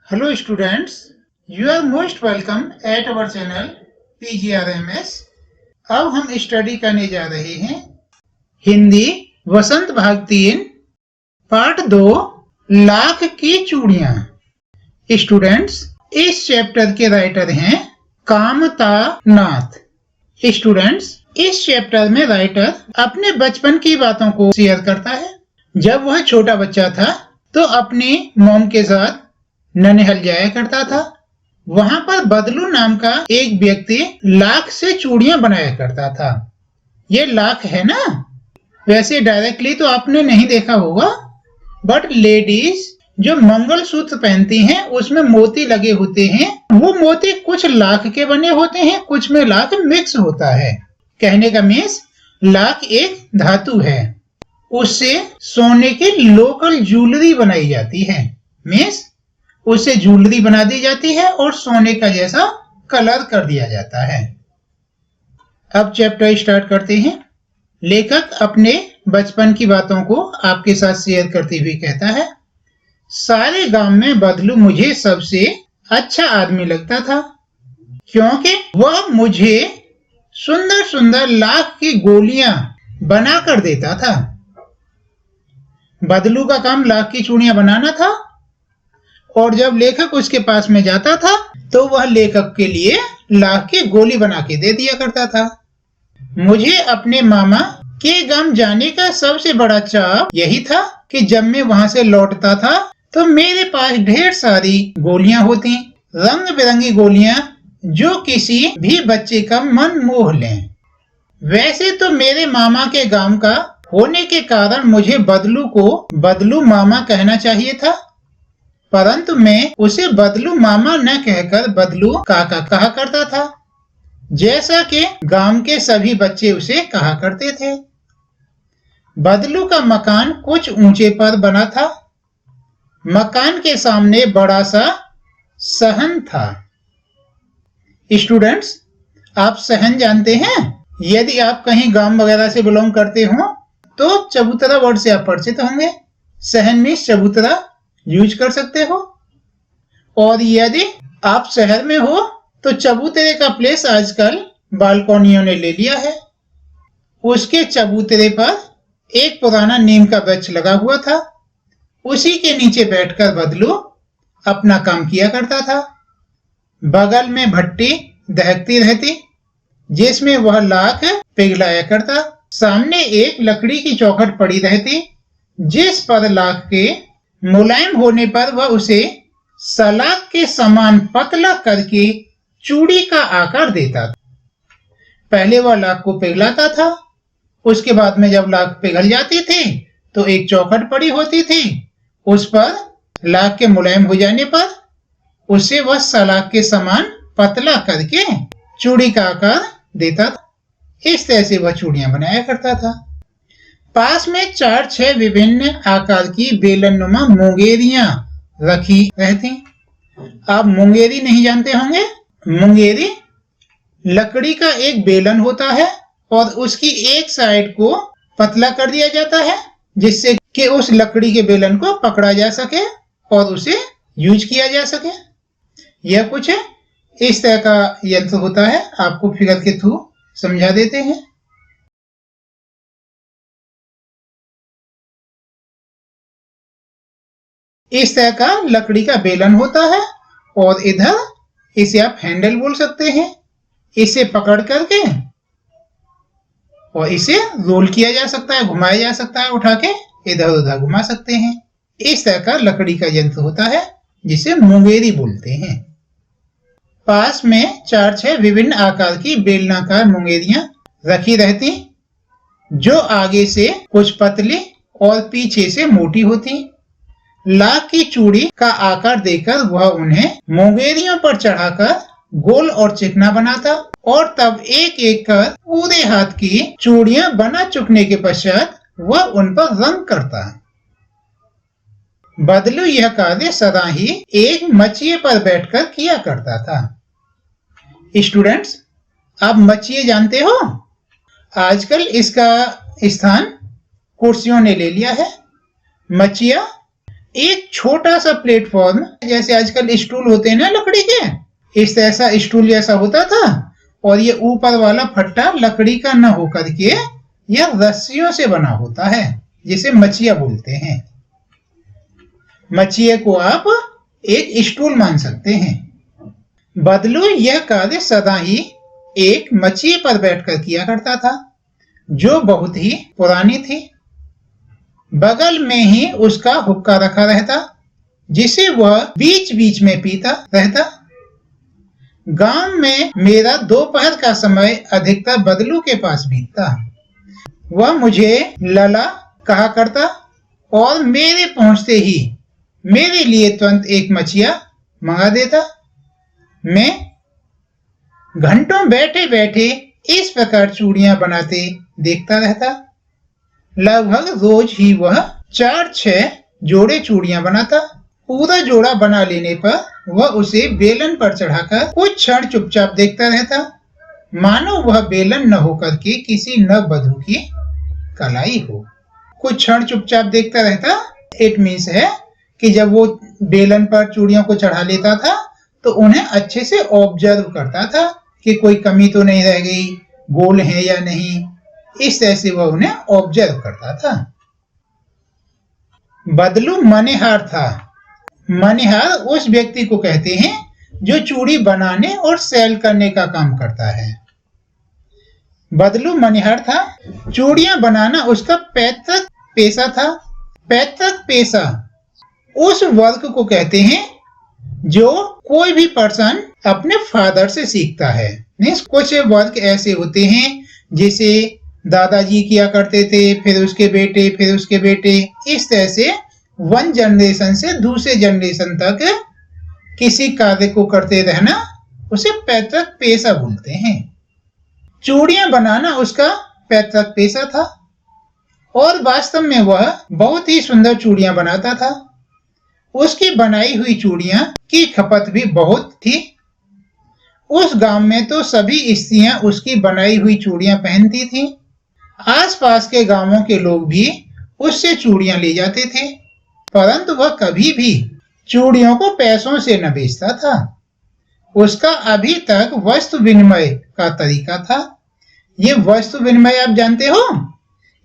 Hello students, you are most welcome at our channel PGRMS। अब हम study करने जा रहे हैं हिंदी वसंत भाग 3 पार्ट 2 लाख की चूड़ियां। स्टूडेंट्स, इस चैप्टर के राइटर हैं कामता नाथ। स्टूडेंट्स, इस चैप्टर में राइटर अपने बचपन की बातों को शेयर करता है। जब वह छोटा बच्चा था तो अपनी मॉम के साथ ननिहाल जाया करता था। वहां पर बदलू नाम का एक व्यक्ति लाख से चूड़ियां बनाया करता था। ये लाख है ना, वैसे डायरेक्टली तो आपने नहीं देखा होगा, बट लेडीज जो मंगलसूत्र पहनती हैं उसमें मोती लगे होते हैं। वो मोती कुछ लाख के बने होते हैं, कुछ में लाख मिक्स होता है। कहने का मीन्स लाख एक धातु है, उससे सोने की लोकल ज्वेलरी बनाई जाती है। मीन्स उससे ज्वेलरी बना दी जाती है और सोने का जैसा कलर कर दिया जाता है। अब चैप्टर स्टार्ट करते हैं। लेखक अपने बचपन की बातों को आपके साथ शेयर करते हुए कहता है, सारे गांव में बदलू मुझे सबसे अच्छा आदमी लगता था, क्योंकि वह मुझे सुंदर सुंदर लाख की गोलियां बना कर देता था। बदलू का काम लाख की चूड़ियां बनाना था, और जब लेखक उसके पास में जाता था तो वह लेखक के लिए लाख की गोली बना के दे दिया करता था। मुझे अपने मामा के गांव जाने का सबसे बड़ा चाव यही था कि जब मैं वहां से लौटता था तो मेरे पास ढेर सारी गोलियां होती, रंग बिरंगी गोलियां जो किसी भी बच्चे का मन मोह लें। वैसे तो मेरे मामा के गांव का होने के कारण मुझे बदलू को बदलू मामा कहना चाहिए था, परंतु मैं उसे बदलू मामा न कहकर बदलू काका कहा करता था, जैसा कि गांव के सभी बच्चे उसे कहा करते थे। बदलू का मकान कुछ ऊंचे पर बना था। मकान के सामने बड़ा सा सहन था। स्टूडेंट्स, आप सहन जानते हैं? यदि आप कहीं गांव वगैरह से बिलोंग करते हो तो चबूतरा वर्ड से आप परिचित होंगे। सहन मीन्स चबूतरा यूज कर सकते हो। और यदि आप शहर में हो तो चबूतरे का प्लेस आजकल बालकनियों ने ले लिया है। उसके चबूतरे पर एक पुराना नीम का वृक्ष लगा हुआ था। उसी के नीचे बैठकर बदलू अपना काम किया करता था। बगल में भट्टी दहकती रहती जिसमें वह लाख पिघलाया करता। सामने एक लकड़ी की चौखट पड़ी रहती जिस पर लाख के मुलायम होने पर वह उसे सलाख के समान पतला करके चूड़ी का आकार देता था। पहले वह लाख को पिघलाता था, उसके बाद में जब लाख पिघल जाती थी तो एक चौखट पड़ी होती थी, उस पर लाख के मुलायम हो जाने पर उसे वह सलाख के समान पतला करके चूड़ी का आकार देता था। इस तरह से वह चूड़ियां बनाया करता था। पास में 4-6 विभिन्न आकार की बेलनुमा मुंगेरियां रखी रहती। आप मुंगेरी नहीं जानते होंगे। मुंगेरी लकड़ी का एक बेलन होता है और उसकी एक साइड को पतला कर दिया जाता है जिससे कि उस लकड़ी के बेलन को पकड़ा जा सके और उसे यूज किया जा सके। यह कुछ इस तरह का यंत्र होता है। आपको फिगर के थ्रू समझा देते हैं। इस तरह का लकड़ी का बेलन होता है और इधर इसे आप हैंडल बोल सकते हैं। इसे पकड़ करके और इसे रोल किया जा सकता है, घुमाया जा सकता है, उठा के इधर उधर घुमा सकते हैं। इस तरह का लकड़ी का यंत्र होता है जिसे मुंगेरी बोलते हैं। पास में 4-6 विभिन्न आकार की बेलनाकार मुंगेरियां रखी रहती जो आगे से कुछ पतली और पीछे से मोटी होती। लाख की चूड़ी का आकार देकर वह उन्हें मुंगेरियों पर चढ़ाकर गोल और चिकना बनाता और तब एक एक कर पूरे हाथ की चूड़ियां बना चुकने के पश्चात वह उन पर रंग करता। बदलू यह कार्य सदा ही एक मचिए पर बैठकर किया करता था। स्टूडेंट्स, आप मचिए जानते हो? आजकल इसका स्थान कुर्सियों ने ले लिया है। मचिया एक छोटा सा प्लेटफॉर्म, जैसे आजकल स्टूल होते हैं ना लकड़ी के, इस तरह सा स्टूल जैसा होता था, और ये ऊपर वाला फट्टा लकड़ी का न होकर के यह रस्सियों से बना होता है, जिसे मचिया बोलते हैं। मचिए को आप एक स्टूल मान सकते हैं। बदलू यह कार्य सदा ही एक मचिए पर बैठकर किया करता था, जो बहुत ही पुरानी थी। बगल में ही उसका हुक्का रखा रहता, जिसे वह बीच बीच में पीता रहता। गांव में मेरा दोपहर का समय अधिकतर बदलू के पास बीतता। वह मुझे लला कहा करता और मेरे पहुंचते ही मेरे लिए तुरंत एक मचिया मंगा देता। मैं घंटों बैठे बैठे इस प्रकार चूड़ियां बनाते देखता रहता। लगभग रोज ही वह 4-6 जोड़े चूड़ियां बनाता। पूरा जोड़ा बना लेने पर वह उसे बेलन पर चढ़ाकर कुछ क्षण चुपचाप देखता रहता, मानो वह बेलन न होकर के किसी नववधू की कलाई हो। कुछ क्षण चुपचाप देखता रहता, इट मीन्स है कि जब वो बेलन पर चूड़ियों को चढ़ा लेता था तो उन्हें अच्छे से ऑब्जर्व करता था कि कोई कमी तो नहीं रह गई, गोल है या नहीं। इस तरह से वह उन्हें ऑब्जर्व करता था। बदलू मनेहार था। मनेहार उस व्यक्ति को कहते हैं जो चूड़ी बनाने और सेल करने का काम करता है। बदलू मनेहार था। चूड़ियां बनाना उसका पैतृक पेशा था। पैतृक पेशा उस वर्क को कहते हैं जो कोई भी पर्सन अपने फादर से सीखता है। कुछ वर्क ऐसे होते हैं जिसे दादाजी किया करते थे, फिर उसके बेटे, फिर उसके बेटे, इस तरह से वन जनरेशन से दूसरे जनरेशन तक किसी कार्य को करते रहना उसे पैतृक पेशा बोलते हैं। चूड़ियां बनाना उसका पैतृक पेशा था और वास्तव में वह बहुत ही सुंदर चूड़ियां बनाता था। उसकी बनाई हुई चूड़ियां की खपत भी बहुत थी। उस गांव में तो सभी स्त्रियां उसकी बनाई हुई चूड़ियां पहनती थीं। आसपास के गांवों के लोग भी उससे चूड़ियां ले जाते थे, परंतु वह कभी भी चूड़ियों को पैसों से न बेचता था। उसका अभी तक वस्तु विनिमय का तरीका था। ये वस्तु विनिमय आप जानते हो,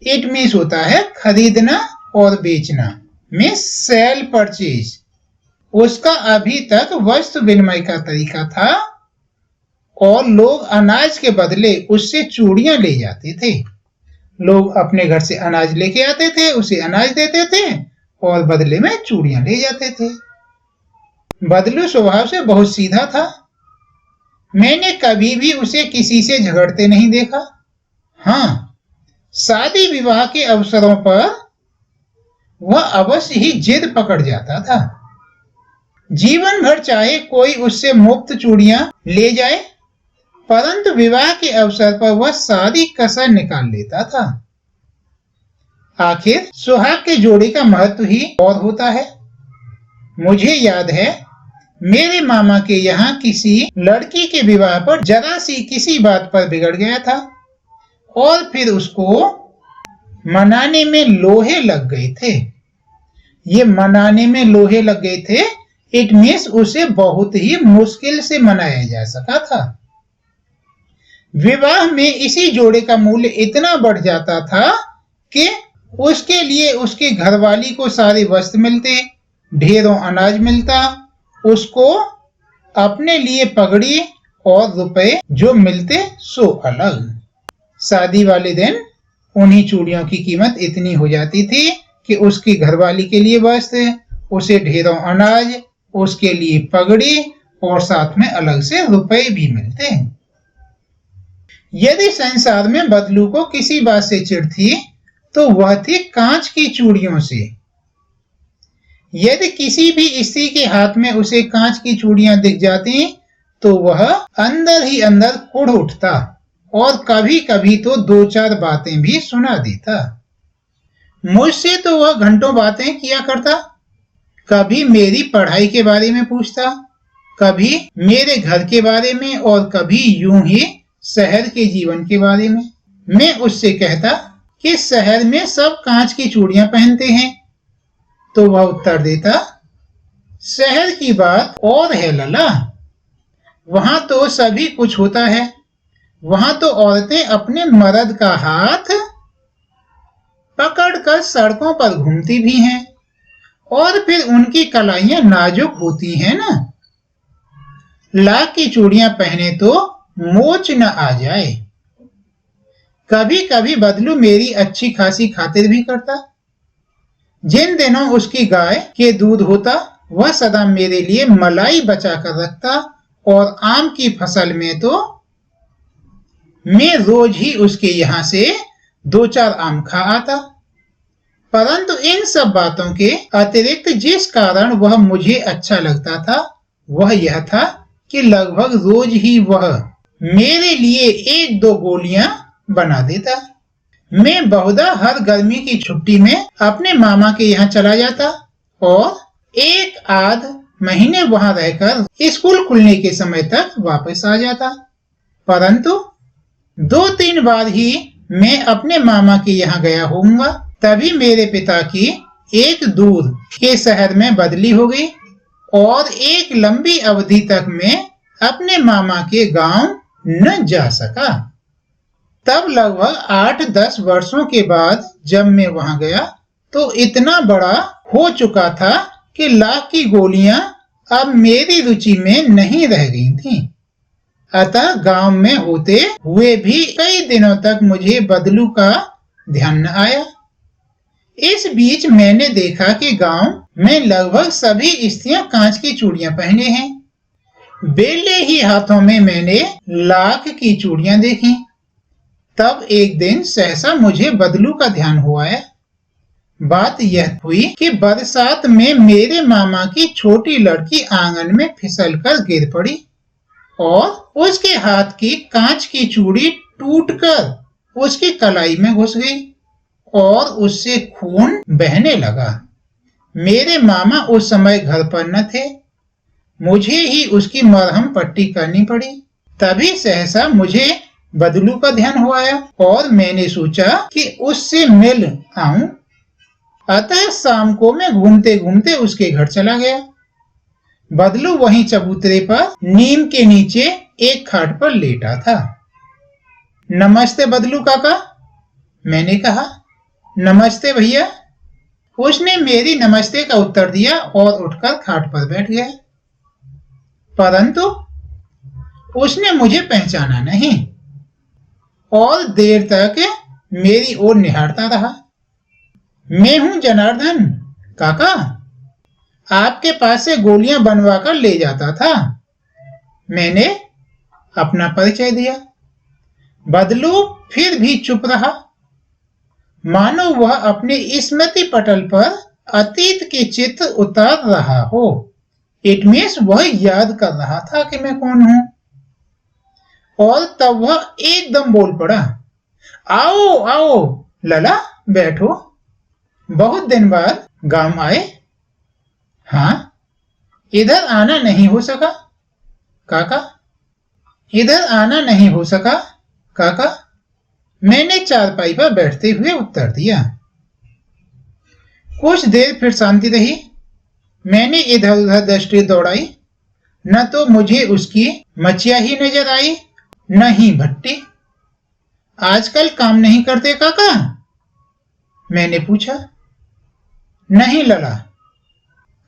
इट मीन्स होता है खरीदना और बेचना, में सेल परचेज। उसका अभी तक वस्तु विनिमय का तरीका था और लोग अनाज के बदले उससे चूड़ियां ले जाते थे। लोग अपने घर से अनाज लेके आते थे, उसे अनाज देते थे और बदले में चूड़ियां ले जाते थे। बदलू स्वभाव से बहुत सीधा था। मैंने कभी भी उसे किसी से झगड़ते नहीं देखा। हाँ, शादी विवाह के अवसरों पर वह अवश्य ही जिद पकड़ जाता था। जीवन भर चाहे कोई उससे मुफ्त चूड़ियां ले जाए, परंतु विवाह के अवसर पर वह सारी कसर निकाल लेता था। आखिर सुहाग के जोड़े का महत्व ही और होता है। मुझे याद है मेरे मामा के यहाँ किसी लड़की के विवाह पर जरा सी किसी बात पर बिगड़ गया था और फिर उसको मनाने में लोहे लग गए थे। ये मनाने में लोहे लग गए थे, इट मीन्स उसे बहुत ही मुश्किल से मनाया जा सका था। विवाह में इसी जोड़े का मूल्य इतना बढ़ जाता था कि उसके लिए उसकी घरवाली को सारे वस्त्र मिलते, ढेरों अनाज मिलता, उसको अपने लिए पगड़ी और रुपए जो मिलते सो अलग। शादी वाले दिन उन्हीं चूड़ियों की कीमत इतनी हो जाती थी कि उसकी घरवाली के लिए वस्त्र, उसे ढेरों अनाज, उसके लिए पगड़ी और साथ में अलग से रुपए भी मिलते। यदि संसार में बदलू को किसी बात से चिढ़ थी तो वह थी कांच की चूड़ियों से। यदि किसी भी स्त्री के हाथ में उसे कांच की चूड़ियां दिख जाती तो वह अंदर ही अंदर कुढ़ उठता और कभी कभी तो 2-4 बातें भी सुना देता। मुझसे तो वह घंटों बातें किया करता। कभी मेरी पढ़ाई के बारे में पूछता, कभी मेरे घर के बारे में और कभी यूं ही शहर के जीवन के बारे में। मैं उससे कहता कि शहर में सब कांच की चूड़ियां पहनते हैं, तो वह उत्तर देता, शहर की बात और है लला, वहां तो सभी कुछ होता है। वहां तो औरतें अपने मर्द का हाथ पकड़कर सड़कों पर घूमती भी हैं, और फिर उनकी कलाइयां नाजुक होती हैं ना। लाख की चूड़ियां पहने तो मोच न आ जाए। कभी कभी बदलू मेरी अच्छी खासी खातिर भी करता। जिन दिनों उसकी गाय के दूध होता, वह सदा मेरे लिए मलाई बचा कर रखता, और आम की फसल में तो मैं रोज ही उसके यहाँ से 2-4 आम खा आता। परंतु इन सब बातों के अतिरिक्त जिस कारण वह मुझे अच्छा लगता था, वह यह था कि लगभग रोज ही वह मेरे लिए 1-2 गोलियां बना देता। मैं बहुधा हर गर्मी की छुट्टी में अपने मामा के यहाँ चला जाता और 1-आध महीने वहां रहकर स्कूल खुलने के समय तक वापस आ जाता। परंतु 2-3 बार ही मैं अपने मामा के यहाँ गया होऊंगा, तभी मेरे पिता की एक दूर के शहर में बदली हो गई, और एक लंबी अवधि तक मैं अपने मामा के गांव न जा सका। तब लगभग 8-10 वर्षों के बाद जब मैं वहां गया, तो इतना बड़ा हो चुका था कि लाख की गोलियां अब मेरी रुचि में नहीं रह गई थीं। अतः गांव में होते हुए भी कई दिनों तक मुझे बदलू का ध्यान न आया। इस बीच मैंने देखा कि गांव में लगभग सभी स्त्रियां कांच की चूड़ियां पहने हैं। बेले ही हाथों में मैंने लाख की चूड़ियां देखी। तब एक दिन सहसा मुझे बदलू का ध्यान हुआ है। बात यह हुई कि बरसात में मेरे मामा की छोटी लड़की आंगन में फिसलकर गिर पड़ी, और उसके हाथ की कांच की चूड़ी टूटकर उसकी कलाई में घुस गई, और उससे खून बहने लगा। मेरे मामा उस समय घर पर न थे। मुझे ही उसकी मरहम पट्टी करनी पड़ी। तभी सहसा मुझे बदलू का ध्यान हुआ, और मैंने सोचा कि उससे मिल आऊं। अतः शाम को मैं घूमते घूमते उसके घर चला गया। बदलू वहीं चबूतरे पर नीम के नीचे एक खाट पर लेटा था। नमस्ते बदलू काका, मैंने कहा। नमस्ते भैया। उसने मेरी नमस्ते का उत्तर दिया और उठकर खाट पर बैठ गया। परंतु उसने मुझे पहचाना नहीं, और देर तक मेरी ओर निहारता रहा। मैं हूं जनार्दन काका, आपके पास से गोलियां बनवा कर ले जाता था। मैंने अपना परिचय दिया। बदलू फिर भी चुप रहा, मानो वह अपने स्मृति पटल पर अतीत के चित्र उतार रहा हो। इट मीन्स वह याद कर रहा था कि मैं कौन हूं। और तब वह एकदम बोल पड़ा, आओ आओ लला, बैठो। बहुत दिन बाद गांव आए? हाँ। इधर आना नहीं हो सका काका? इधर आना नहीं हो सका काका, मैंने चारपाई पर बैठते हुए उत्तर दिया। कुछ देर फिर शांति रही। मैंने इधर उधर दृष्टि दौड़ाई। न तो मुझे उसकी मचिया ही नजर आई, न ही भट्टी। आजकल काम नहीं करते काका? मैंने पूछा। नहीं लला,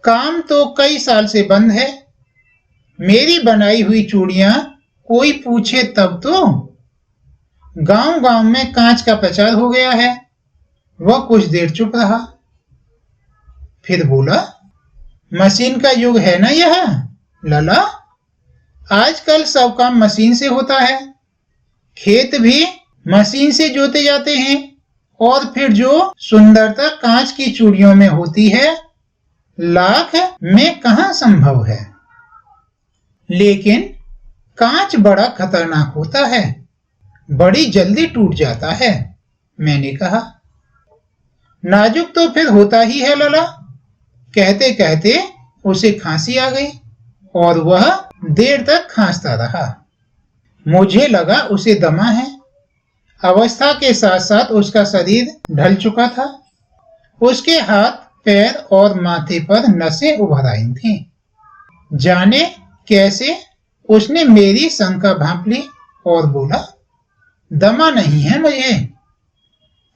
काम तो कई साल से बंद है। मेरी बनाई हुई चूड़ियां कोई पूछे तब तो। गांव गांव में कांच का प्रचार हो गया है। वह कुछ देर चुप रहा, फिर बोला, मशीन का युग है ना यह लला। आजकल सब काम मशीन से होता है। खेत भी मशीन से जोते जाते हैं, और फिर जो सुंदरता कांच की चूड़ियों में होती है, लाख में कहां संभव है। लेकिन कांच बड़ा खतरनाक होता है, बड़ी जल्दी टूट जाता है, मैंने कहा। नाजुक तो फिर होता ही है लला। कहते कहते उसे खांसी आ गई, और वह देर तक खांसता रहा। मुझे लगा उसे दमा है। अवस्था के साथ साथ उसका शरीर ढल चुका था। उसके हाथ पैर और माथे पर नसें उभर आई थीं। जाने कैसे उसने मेरी शंका भांप ली और बोला, दमा नहीं है मुझे,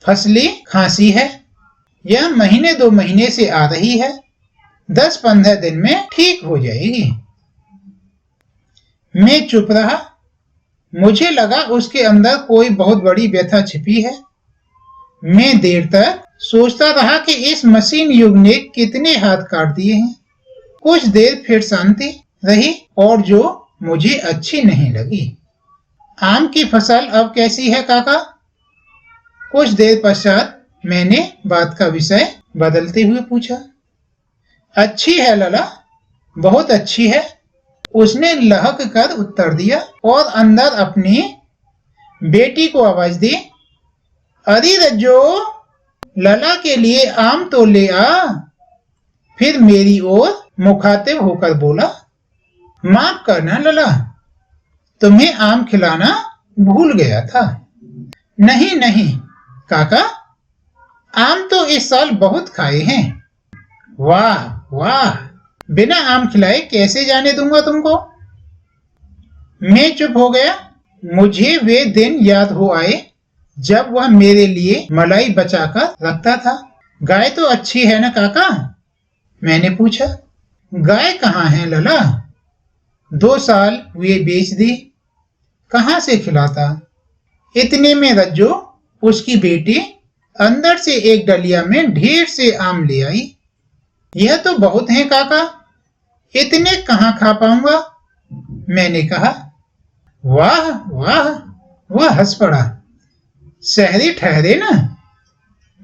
फसली खांसी है, यह महीने 2 महीने से आ रही है, 10-15 दिन में ठीक हो जाएगी। मैं चुप रहा। मुझे लगा उसके अंदर कोई बहुत बड़ी व्यथा छिपी है। मैं देर तक सोचता रहा कि इस मशीन युग ने कितने हाथ काट दिए हैं। कुछ देर फिर शांति रही और जो मुझे अच्छी नहीं लगी। आम की फसल अब कैसी है काका? कुछ देर पश्चात मैंने बात का विषय बदलते हुए पूछा। अच्छी है लला, बहुत अच्छी है, उसने लहक कर उत्तर दिया और अंदर अपनी बेटी को आवाज दी, अरे रज्जो, लला के लिए आम तो ले आ। फिर मेरी ओर मुखातिब होकर बोला, माफ करना लला, तुम्हें आम खिलाना भूल गया था। नहीं नहीं काका, आम तो इस साल बहुत खाए हैं। वाह वाह, बिना आम खिलाए कैसे जाने दूंगा तुमको। मैं चुप हो गया। मुझे वे दिन याद हो आए जब वह मेरे लिए मलाई बचाकर रखता था। गाय तो अच्छी है ना काका? मैंने पूछा। गाय कहाँ है लला? 2 साल हुए बेच दी, कहाँ से खिलाता। इतने में रज्जो, उसकी बेटी, अंदर से एक डलिया में ढेर से आम ले आई। यह तो बहुत है काका, इतने कहाँ खा पाऊंगा। मैंने कहा। वाह वाह, वह हंस पड़ा। शहरी ठहरे ना,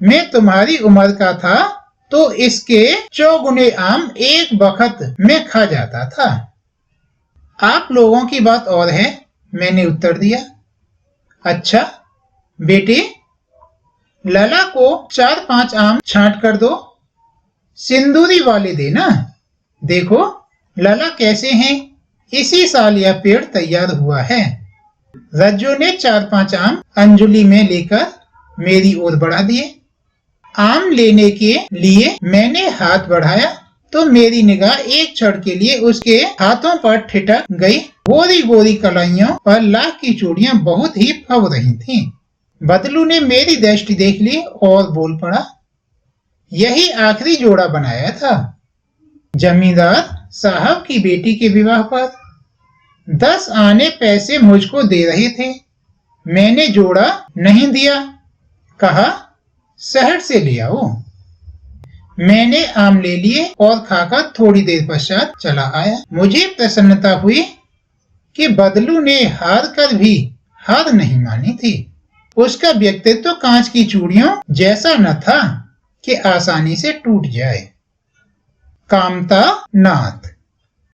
मैं तुम्हारी उम्र का था तो इसके 4 गुने आम एक वक्त में खा जाता था। आप लोगों की बात और है, मैंने उत्तर दिया। अच्छा बेटी, लला को 4-5 आम छांट कर दो, सिंदूरी वाले देना। देखो लला कैसे हैं, इसी साल यह पेड़ तैयार हुआ है। रज्जो ने 4-5 आम अंजुली में लेकर मेरी ओर बढ़ा दिए। आम लेने के लिए मैंने हाथ बढ़ाया तो मेरी निगाह एक क्षण के लिए उसके हाथों पर ठिठक गई। गोरी गोरी कलाइयों पर लाख की चूड़ियां बहुत ही फब रही थीं। बदलू ने मेरी दृष्टि देख ली और बोल पड़ा, यही आखिरी जोड़ा बनाया था जमींदार साहब की बेटी के विवाह पर। 10 आने पैसे मुझको दे रहे थे, मैंने जोड़ा नहीं दिया, कहा शहर से ले आओ। मैंने आम ले लिए और खाकर थोड़ी देर पश्चात चला आया। मुझे प्रसन्नता हुई कि बदलू ने हार कर भी हार नहीं मानी थी। उसका व्यक्तित्व कांच की चूड़ियों जैसा न था कि आसानी से टूट जाए। कामता नाथ।